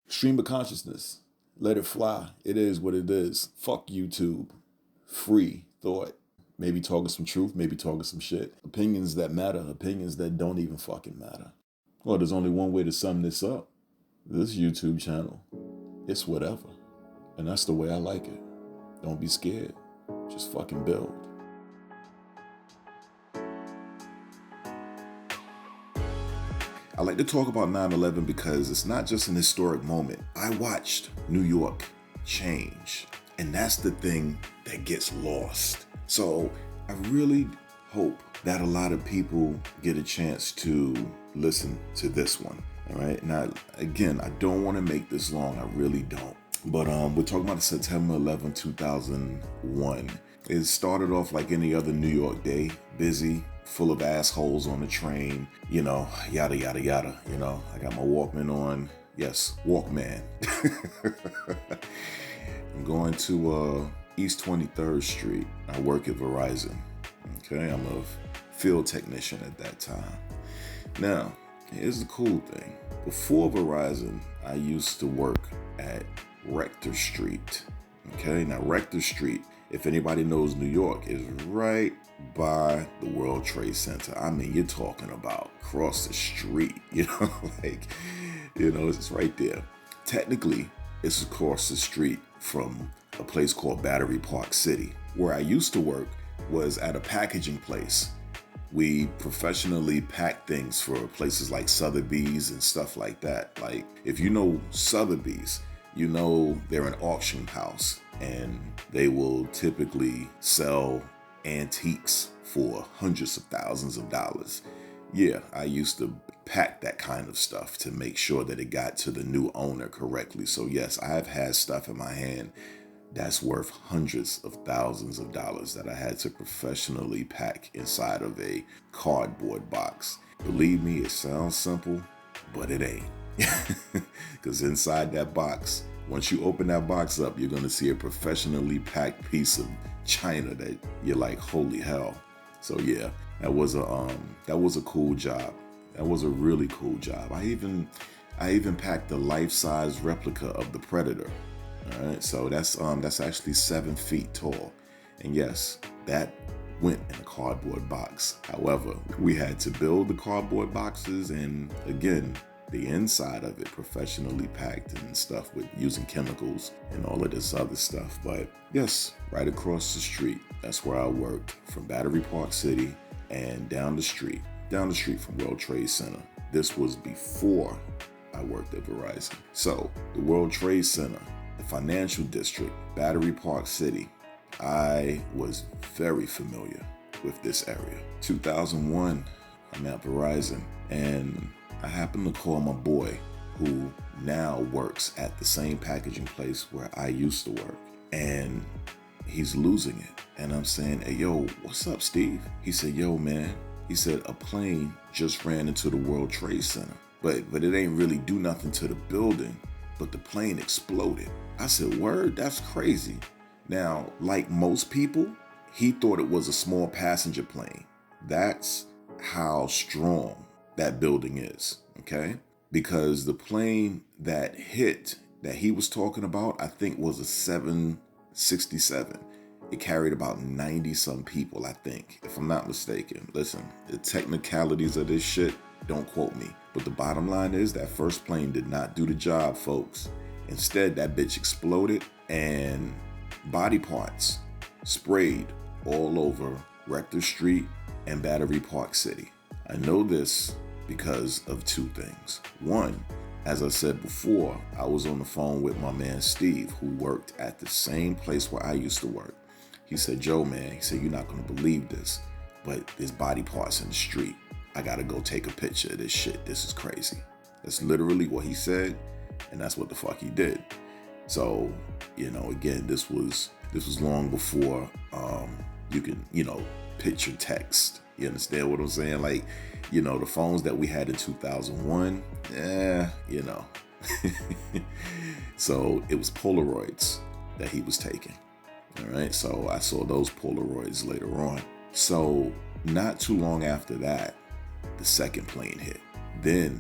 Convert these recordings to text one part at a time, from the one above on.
Stream of consciousness. Let it fly. It is what it is. Fuck YouTube. Free thought. Maybe talking some truth, maybe talking some shit. Opinions that matter, opinions that don't even fucking matter. Well, there's only one way to sum this up. This YouTube channel, it's whatever. And that's the way I like it. Don't be scared. Just fucking build. I like to talk about 9/11 because it's not just an historic moment. I watched New York change, and that's the thing that gets lost. So I really hope that a lot of people get a chance to listen to this one. All right. Now, again, I don't want to make this long. I really don't. But we're talking about September 11, 2001. It started off like any other New York day, busy, full of assholes on the train, yada, yada, yada. I got my Walkman on. Yes, Walkman. I'm going to East 23rd Street. I work at Verizon. Okay, I'm a field technician at that time. Now, here's the cool thing. Before Verizon, I used to work at Rector Street. Okay, now Rector Street, if anybody knows New York, is right by the World Trade Center. I mean, you're talking about across the street, it's right there. Technically, it's across the street from a place called Battery Park City. Where I used to work was at a packaging place. We professionally pack things for places like Sotheby's and stuff like that. Like, if you know Sotheby's, they're an auction house and they will typically sell antiques for hundreds of thousands of dollars. Yeah, I used to pack that kind of stuff to make sure that it got to the new owner correctly. So yes, I have had stuff in my hand that's worth hundreds of thousands of dollars that I had to professionally pack inside of a cardboard box. Believe me, it sounds simple, but it ain't. Because inside that box, once you open that box up, you're going to see a professionally packed piece of china that you're like, holy hell. So yeah, that was a cool job. That was a really cool job. I even packed a life-size replica of the Predator. All right, so that's actually 7 feet tall, and yes, that went in a cardboard box. However, we had to build the cardboard boxes, and again, the inside of it professionally packed and stuff with using chemicals and all of this other stuff. But yes, right across the street, that's where I worked, from Battery Park City and down the street from World Trade Center. This was before I worked at Verizon. So the World Trade Center, the financial district, Battery Park City, I was very familiar with this area. 2001, I'm at Verizon, and I happened to call my boy, who now works at the same packaging place where I used to work, and he's losing it. And I'm saying, hey, yo, what's up, Steve? He said, yo, man. He said, a plane just ran into the World Trade Center, but it ain't really do nothing to the building, but the plane exploded. I said, word? That's crazy. Now, like most people, he thought it was a small passenger plane. That's how strong that building is, okay? Because the plane that hit, that he was talking about, I think was a 767. It carried about 90-some people, I think, if I'm not mistaken. Listen, the technicalities of this shit, don't quote me. But the bottom line is that first plane did not do the job, folks. Instead, that bitch exploded and body parts sprayed all over Rector Street and Battery Park City. I know this because of two things. One, as I said before, I was on the phone with my man Steve, who worked at the same place where I used to work. He said, Joe, man, he said, you're not going to believe this, but there's body parts in the street. I got to go take a picture of this shit. This is crazy. That's literally what he said, and that's what the fuck he did. So, again, this was long before you can, picture text. You understand what I'm saying? Like, the phones that we had in 2001, So it was Polaroids that he was taking. All right, so I saw those Polaroids later on. So not too long after that, the second plane hit. Then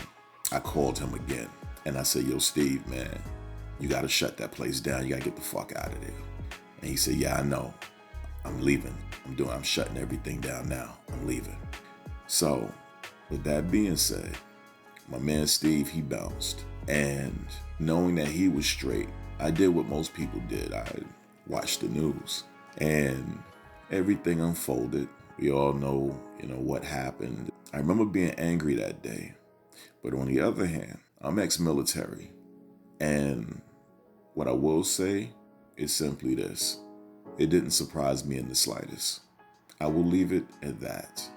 I called him again. And I said, yo, Steve, man, you got to shut that place down. You got to get the fuck out of there. And he said, yeah, I know. I'm leaving. I'm shutting everything down now. I'm leaving. So with that being said, my man Steve, he bounced. And knowing that he was straight, I did what most people did. I watched the news and everything unfolded. We all know, what happened. I remember being angry that day. But on the other hand, I'm ex-military. And what I will say is simply this. It didn't surprise me in the slightest. I will leave it at that.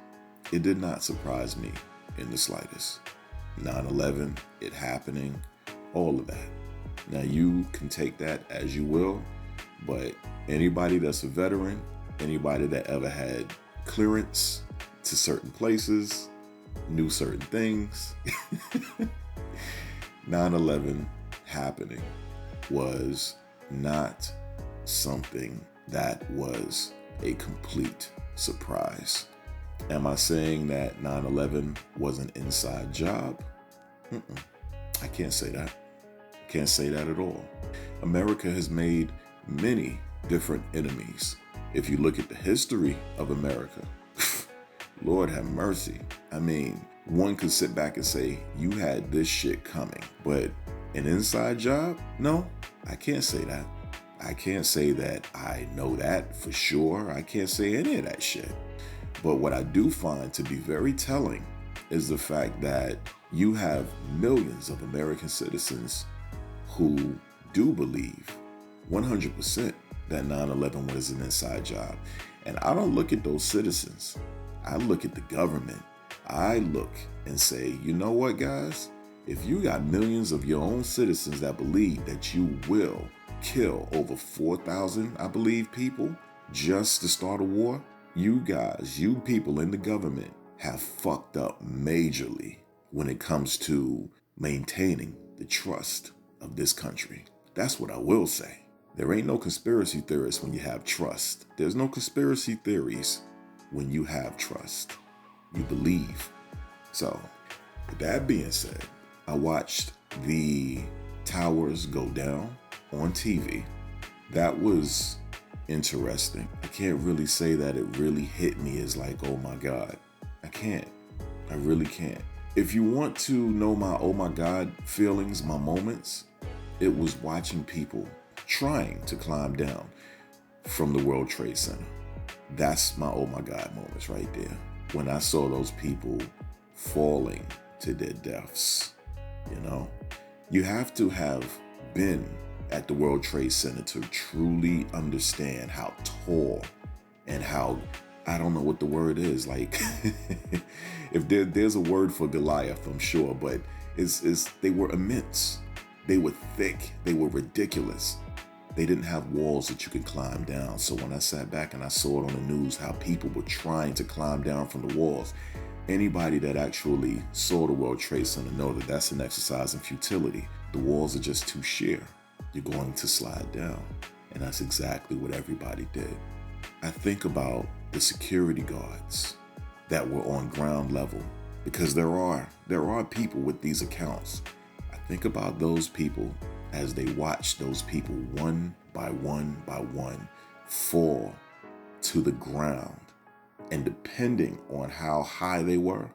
It did not surprise me in the slightest. 9/11, it happening, all of that. Now you can take that as you will, but anybody that's a veteran, anybody that ever had clearance to certain places, knew certain things, 9/11 happening was not something that was a complete surprise. Am I saying that 9/11 was an inside job? I can't say that. Can't say that at all. America has made many different enemies. If you look at the history of America, Lord have mercy. I mean, one could sit back and say, you had this shit coming, but an inside job? No, I can't say that. I can't say that I know that for sure. I can't say any of that shit. But what I do find to be very telling is the fact that you have millions of American citizens who do believe 100% that 9/11 was an inside job. And I don't look at those citizens. I look at the government. I look and say, you know what, guys? If you got millions of your own citizens that believe that you will kill over 4,000, I believe, people just to start a war, you guys, you people in the government have fucked up majorly when it comes to maintaining the trust of this country. That's what I will say. There ain't no conspiracy theorists when you have trust. There's no conspiracy theories when you have trust. You believe. So, with that being said, I watched the towers go down on TV. That was interesting. I can't really say that it really hit me as like, oh my God. I can't. I really can't. If you want to know my oh my God feelings, my moments, it was watching people trying to climb down from the World Trade Center. That's my oh my God moments right there. When I saw those people falling to their deaths, you have to have been at the World Trade Center to truly understand how tall and how, I don't know what the word is, like, if there's a word for Goliath, I'm sure, but they were immense. They were thick. They were ridiculous. They didn't have walls that you could climb down. So when I sat back and I saw it on the news, how people were trying to climb down from the walls, anybody that actually saw the World Trade Center know that that's an exercise in futility. The walls are just too sheer. You're going to slide down. And that's exactly what everybody did. I think about the security guards that were on ground level, because there are people with these accounts. I think about those people as they watch those people one by one fall to the ground. And depending on how high they were,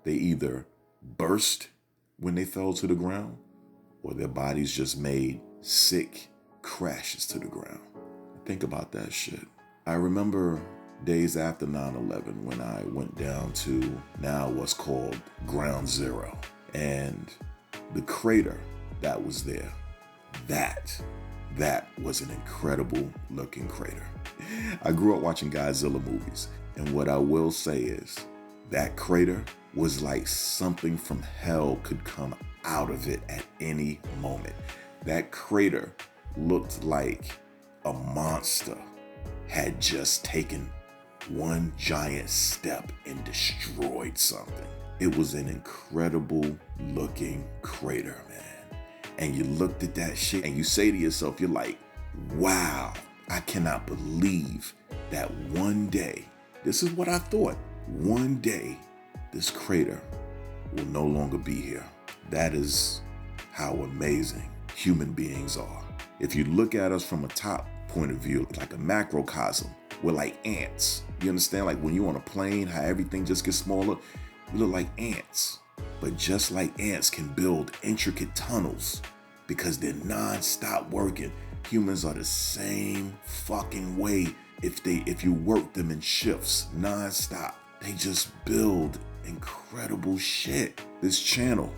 they either burst when they fell to the ground, or their bodies just made sick crashes to the ground. Think about that shit. I remember days after 9/11 when I went down to now what's called Ground Zero, and the crater that was there, that was an incredible looking crater. I grew up watching Godzilla movies, and what I will say is that crater was like something from hell could come out of it at any moment. That crater looked like a monster had just taken one giant step and destroyed something. It was an incredible looking crater, man. And you looked at that shit and you say to yourself, you're like, wow, I cannot believe that one day, this is what I thought, one day this crater will no longer be here. That is how amazing human beings are. If you look at us from a top point of view, like a macrocosm, we're like ants. You understand? Like when you're on a plane, how everything just gets smaller, we look like ants. But just like ants can build intricate tunnels because they're non-stop working, humans are the same fucking way. If you work them in shifts non-stop, they just build incredible shit. This channel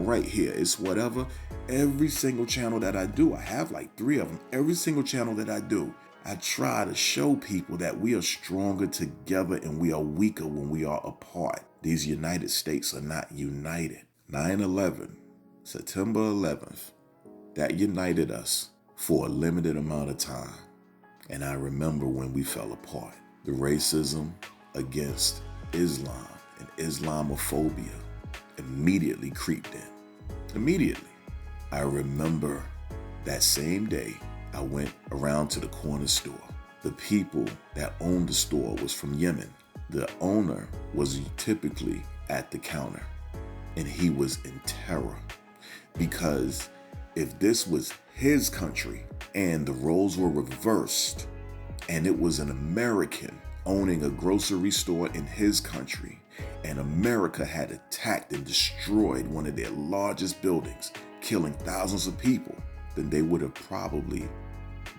right here, it's whatever. Every single channel that I do, I have like 3 of them. Every single channel that I do, I try to show people that we are stronger together and we are weaker when we are apart. These United States are not united. 9/11, September 11th, that united us for a limited amount of time. And I remember when we fell apart. The racism against Islam and Islamophobia immediately creeped in. Immediately. I remember that same day, I went around to the corner store. The people that owned the store was from Yemen. The owner was typically at the counter, and he was in terror because if this was his country and the roles were reversed and it was an American owning a grocery store in his country and America had attacked and destroyed one of their largest buildings, killing thousands of people, then they would have probably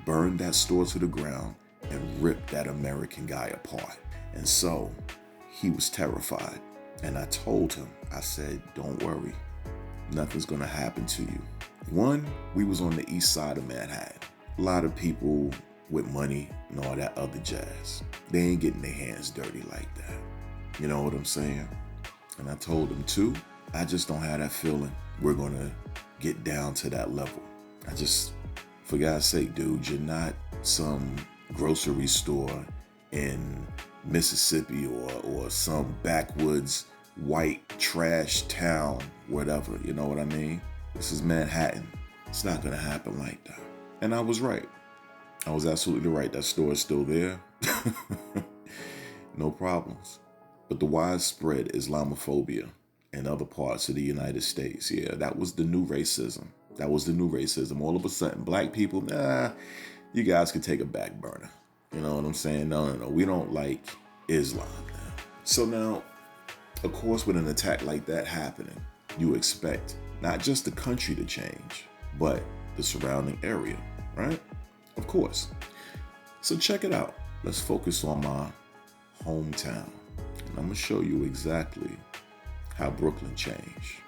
burned that store to the ground and ripped that American guy apart. And so he was terrified. And I told him, I said, don't worry, nothing's gonna happen to you. One, we was on the east side of Manhattan. A lot of people with money and all that other jazz, they ain't getting their hands dirty like that. You know what I'm saying? And I told him too, I just don't have that feeling we're gonna get down to that level. For God's sake, dude, you're not some grocery store in Mississippi or some backwoods white trash town, whatever, you know what I mean? This is Manhattan. It's not gonna happen like that. And I was right. I was absolutely right. That store is still there. No problems. But the widespread Islamophobia in other parts of the United States, yeah, that was the new racism. That was the new racism. All of a sudden, black people, you guys can take a back burner. You know what I'm saying? No, we don't like Islam now. So now, of course, with an attack like that happening, you expect not just the country to change, but the surrounding area, right? Of course. So check it out. Let's focus on my hometown. And I'm gonna show you exactly how Brooklyn changed.